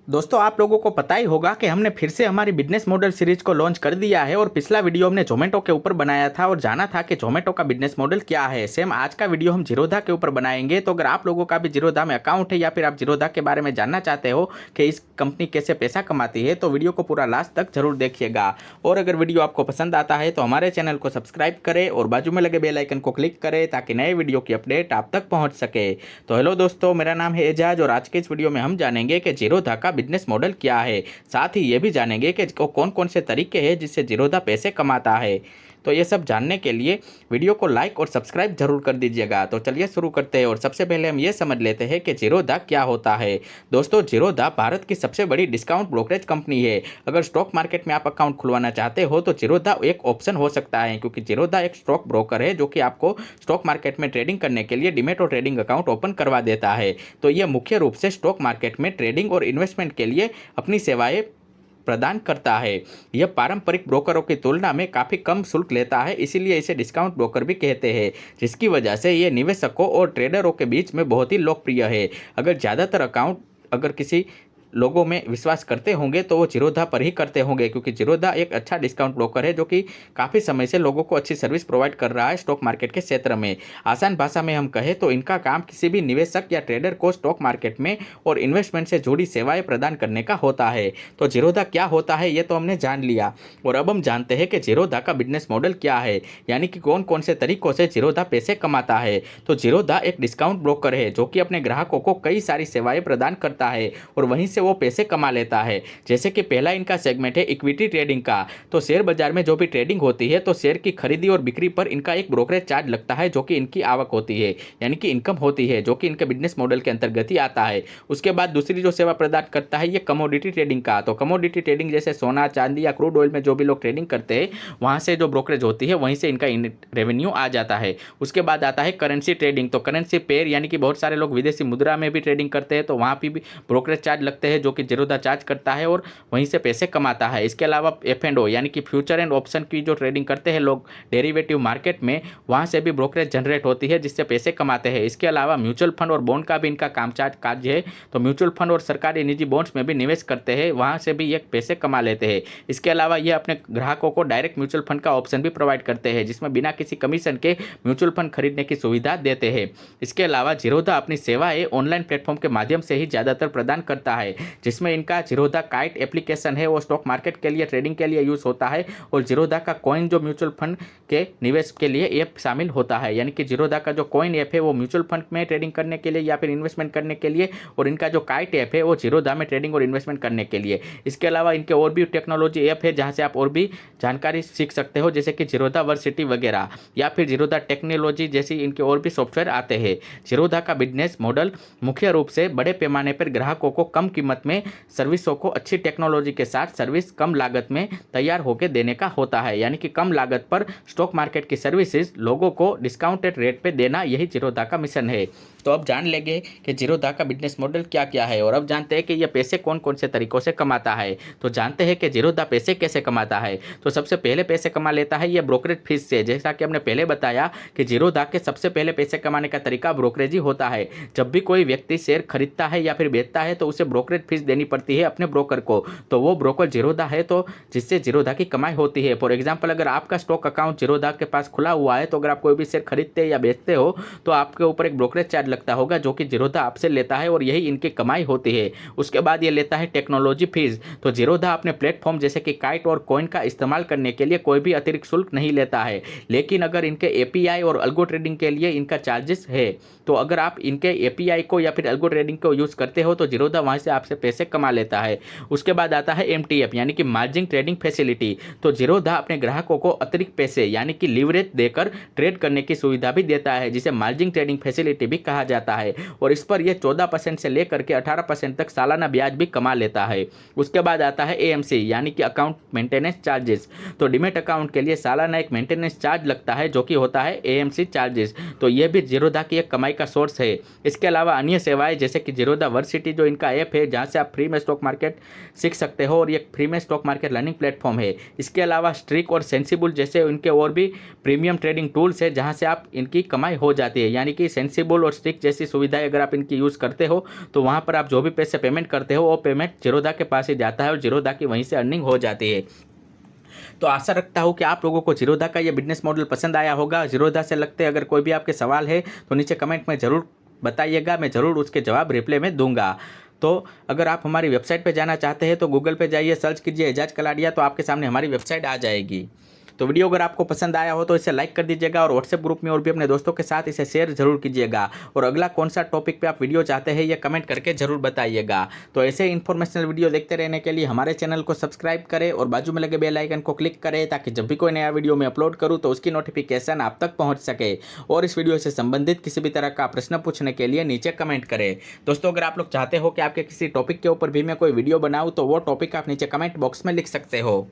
दोस्तों आप लोगों को पता ही होगा कि हमने फिर से हमारी बिजनेस मॉडल सीरीज को लॉन्च कर दिया है और पिछला वीडियो हमने जोमेटो के ऊपर बनाया था और जाना था कि जोमेटो का बिजनेस मॉडल क्या है। सेम आज का वीडियो हम जीरोधा के ऊपर बनाएंगे। तो अगर आप लोगों का भी जीरोधा में अकाउंट है या फिर आप जीरोधा के बारे में जानना चाहते हो कि इस कंपनी कैसे पैसा कमाती है तो वीडियो को पूरा लास्ट तक जरूर देखिएगा। और अगर वीडियो आपको पसंद आता है तो हमारे चैनल को सब्सक्राइब करें और बाजू में लगे बेल आइकन को क्लिक करें ताकि नए वीडियो की अपडेट आप तक पहुंच सके। तो हेलो दोस्तों, मेरा नाम है एजाज और आज के इस वीडियो में हम जानेंगे कि जीरोधा का बिजनेस मॉडल क्या है। साथ ही ये भी जानेंगे कि कौन कौन से तरीके हैं जिससे जीरोधा पैसे कमाता है। तो ये सब जानने के लिए वीडियो को लाइक और सब्सक्राइब जरूर कर दीजिएगा। तो चलिए शुरू करते हैं और सबसे पहले हम ये समझ लेते हैं कि जीरोधा क्या होता है। दोस्तों जीरोधा भारत की सबसे बड़ी डिस्काउंट ब्रोकरेज कंपनी है। अगर स्टॉक मार्केट में आप अकाउंट खुलवाना चाहते हो तो जीरोधा एक ऑप्शन हो सकता है, क्योंकि जीरोधा एक स्टॉक ब्रोकर है जो कि आपको स्टॉक मार्केट में ट्रेडिंग करने के लिए डीमैट और ट्रेडिंग अकाउंट ओपन करवा देता है। तो ये मुख्य रूप से स्टॉक मार्केट में ट्रेडिंग और इन्वेस्टमेंट के लिए अपनी सेवाएं प्रदान करता है। यह पारंपरिक ब्रोकरों की तुलना में काफ़ी कम शुल्क लेता है, इसीलिए इसे डिस्काउंट ब्रोकर भी कहते हैं, जिसकी वजह से ये निवेशकों और ट्रेडरों के बीच में बहुत ही लोकप्रिय है। अगर ज़्यादातर अकाउंट अगर किसी लोगों में विश्वास करते होंगे तो वो जीरोधा पर ही करते होंगे, क्योंकि जीरोधा एक अच्छा डिस्काउंट ब्रोकर है जो कि काफ़ी समय से लोगों को अच्छी सर्विस प्रोवाइड कर रहा है स्टॉक मार्केट के क्षेत्र में। आसान भाषा में हम कहें तो इनका काम किसी भी निवेशक या ट्रेडर को स्टॉक मार्केट में और इन्वेस्टमेंट से जुड़ी सेवाएं प्रदान करने का होता है। तो जीरोधा क्या होता है ये तो हमने जान लिया, और अब हम जानते हैं कि जीरोधा का बिजनेस मॉडल क्या है, यानी कि कौन कौन से तरीकों से जीरोधा पैसे कमाता है। तो जीरोधा एक डिस्काउंट ब्रोकर है जो कि अपने ग्राहकों को कई सारी सेवाएं प्रदान करता है और वहीं से वो पैसे कमा लेता है। जैसे कि पहला इनका सेगमेंट है इक्विटी ट्रेडिंग का। तो शेयर बाजार में जो भी ट्रेडिंग होती है तो शेयर की खरीदी और बिक्री पर इनका एक ब्रोकरेज चार्ज लगता है जो कि इनकी आवक होती है, यानी कि इनकम होती है, जो कि इनके बिजनेस मॉडल के अंतर्गत ही आता है। उसके बाद दूसरी जो सेवा प्रदान करता है ये कमोडिटी ट्रेडिंग का। तो कमोडिटी ट्रेडिंग जैसे सोना चांदी या क्रूड ऑयल में जो भी लोग ट्रेडिंग करते हैं वहाँ से जो ब्रोकरेज होती है वहीं से इनका रेवेन्यू आ जाता है। उसके बाद आता है करेंसी ट्रेडिंग। तो करेंसी पेयर यानी कि बहुत सारे लोग विदेशी मुद्रा में भी ट्रेडिंग करते हैं तो वहाँ भी ब्रोकरेज चार्ज लगते हैं जो कि जीरोधा चार्ज करता है और वहीं से पैसे कमाता है। इसके अलावा F&O यानी कि फ्यूचर एंड ऑप्शन की जो ट्रेडिंग करते हैं लोग डेरिवेटिव मार्केट में, वहाँ से भी ब्रोकरेज जनरेट होती है जिससे पैसे कमाते हैं। इसके अलावा म्यूचुअल फंड और बॉन्ड का भी इनका कामकाज कार्य है। तो म्यूचुअल फंड और सरकारी निजी बॉन्ड्स में भी निवेश करते हैं, वहाँ से भी ये पैसे कमा लेते हैं। इसके अलावा ये अपने ग्राहकों को डायरेक्ट म्यूचुअल फंड का ऑप्शन भी प्रोवाइड करते हैं जिसमें बिना किसी कमीशन के म्यूचुअल फंड खरीदने की सुविधा देते हैं। इसके अलावा जीरोधा अपनी सेवाएं ऑनलाइन प्लेटफॉर्म के माध्यम से ही ज़्यादातर प्रदान करता है, जिसमें इनका जीरोधा काइट एप्लीकेशन है वो स्टॉक मार्केट के लिए ट्रेडिंग के लिए यूज़ होता है, और जीरोधा का कॉइन जो म्यूचुअल फंड के निवेश के लिए ऐप शामिल होता है। यानी कि जीरोधा का जो कॉइन ऐप है वो म्यूचुअल फंड में ट्रेडिंग करने के लिए या फिर इन्वेस्टमेंट करने के लिए, और इनका जो काइट ऐप है वो जीरोधा में ट्रेडिंग और इन्वेस्टमेंट करने के लिए। इसके अलावा इनके और भी टेक्नोलॉजी ऐप है जहाँ से आप और भी जानकारी सीख सकते हो, जैसे कि जीरोधा वर्सिटी वगैरह या फिर जीरोधा टेक्नोलॉजी जैसी इनके और भी सॉफ्टवेयर आते हैं। जीरोधा का बिजनेस मॉडल मुख्य रूप से बड़े पैमाने पर ग्राहकों को कम कीमत में सर्विसों को अच्छी टेक्नोलॉजी के साथ सर्विस कम लागत में तैयार होकर देने का होता है। यानी कि कम लागत पर स्टॉक मार्केट की सर्विसेज लोगों को डिस्काउंटेड रेट पे देना, यही जीरोधा का मिशन है। तो अब जान लेंगे कि जीरोधा का बिजनेस मॉडल क्या क्या है, और अब जानते हैं कि यह पैसे कौन कौन से तरीकों से कमाता है। तो जानते हैं कि जीरोधा पैसे कैसे कमाता है। तो सबसे पहले पैसे कमा लेता है यह ब्रोकरेज फीस से। जैसा कि हमने पहले बताया कि जीरोधा के सबसे पहले पैसे कमाने का तरीका ब्रोकरेज ही होता है। जब भी कोई व्यक्ति शेयर खरीदता है या फिर बेचता है तो उसे ब्रोकरेज फीस देनी पड़ती है अपने ब्रोकर को। तो वो ब्रोकर जीरोधा है, तो जिससे जीरोधा की कमाई होती है। फॉर एग्जांपल अगर आपका स्टॉक अकाउंट जीरोधा के पास खुला हुआ है तो अगर आप कोई भी शेयर खरीदते या बेचते हो तो आपके ऊपर एक ब्रोकरेज चार्ज लगता होगा जो कि जीरोधा आपसे लेता है, और यही इनकी कमाई होती है। उसके बाद ये लेता है टेक्नोलॉजी फीस। तो जीरोधा अपने प्लेटफॉर्म जैसे कि काइट और कॉइन का इस्तेमाल करने के लिए कोई भी अतिरिक्त शुल्क नहीं लेता है, लेकिन अगर इनके एपीआई और अल्गो ट्रेडिंग के लिए इनका चार्जेस है। तो अगर आप इनके एपीआई को या फिर अल्गो ट्रेडिंग को यूज़ करते हो तो जीरोधा वहाँ से आपसे पैसे कमा लेता है। उसके बाद आता है MTF यानी कि मार्जिन ट्रेडिंग फैसिलिटी। तो जीरोधा अपने ग्राहकों को अतिरिक्त पैसे यानी कि लीवरेज देकर ट्रेड करने की सुविधा भी देता है, जिसे मार्जिन ट्रेडिंग फैसिलिटी भी कहा जाता है, और इस पर यह 14% से लेकर के 18% तक सालाना ब्याज भी कमा लेता है। उसके बाद आता है AMC यानी कि अकाउंट मेंटेनेंस चार्जेस। तो डीमैट अकाउंट के लिए सालाना एक मेंटेनेंस चार्ज लगता है जो कि होता है AMC चार्जेस। तो यह भी जीरोधा की एक कमाई का सोर्स है। इसके अलावा अन्य सेवाएं जैसे कि जीरोधा वर्सिटी जो इनका ऐप है जहाँ से आप फ्री में स्टॉक मार्केट सीख सकते हो और ये फ्री में स्टॉक मार्केट लर्निंग प्लेटफॉर्म है। इसके अलावा स्ट्रिक और सेंसिबल जैसे इनके और भी प्रीमियम ट्रेडिंग टूल्स है जहाँ से आप इनकी कमाई हो जाती है। यानी कि सेंसिबल और स्ट्रिक जैसी सुविधाएं अगर आप इनकी यूज़ करते हो तो वहाँ पर आप जो भी पैसे पेमेंट करते हो वो पेमेंट जीरोधा के पास ही जाता है और जीरोधा की वहीं से अर्निंग हो जाती है। तो आशा रखता हूँ कि आप लोगों को जीरोधा का ये बिजनेस मॉडल पसंद आया होगा। जीरोधा से लगते अगर कोई भी आपके सवाल है तो नीचे कमेंट में ज़रूर बताइएगा, मैं ज़रूर उसके जवाब रिप्लाई में दूंगा। तो अगर आप हमारी वेबसाइट पे जाना चाहते हैं तो गूगल पे जाइए, सर्च कीजिए एजाज कलाडिया, तो आपके सामने हमारी वेबसाइट आ जाएगी। तो वीडियो अगर आपको पसंद आया हो तो इसे लाइक कर दीजिएगा और व्हाट्सएप ग्रुप में और भी अपने दोस्तों के साथ इसे शेयर जरूर कीजिएगा। और अगला कौन सा टॉपिक पे आप वीडियो चाहते हैं ये कमेंट करके जरूर बताइएगा। तो ऐसे इन्फॉर्मेशनल वीडियो देखते रहने के लिए हमारे चैनल को सब्सक्राइब करें और बाजू में लगे बेल आइकन को क्लिक करें ताकि जब भी कोई नया वीडियो मैं अपलोड करूँ तो उसकी नोटिफिकेशन आप तक पहुँच सके। और इस वीडियो से संबंधित किसी भी तरह का प्रश्न पूछने के लिए नीचे कमेंट करें। दोस्तों अगर आप लोग चाहते हो कि आपके किसी टॉपिक के ऊपर भी मैं कोई वीडियो बनाऊँ तो वो टॉपिक आप नीचे कमेंट बॉक्स में लिख सकते हो।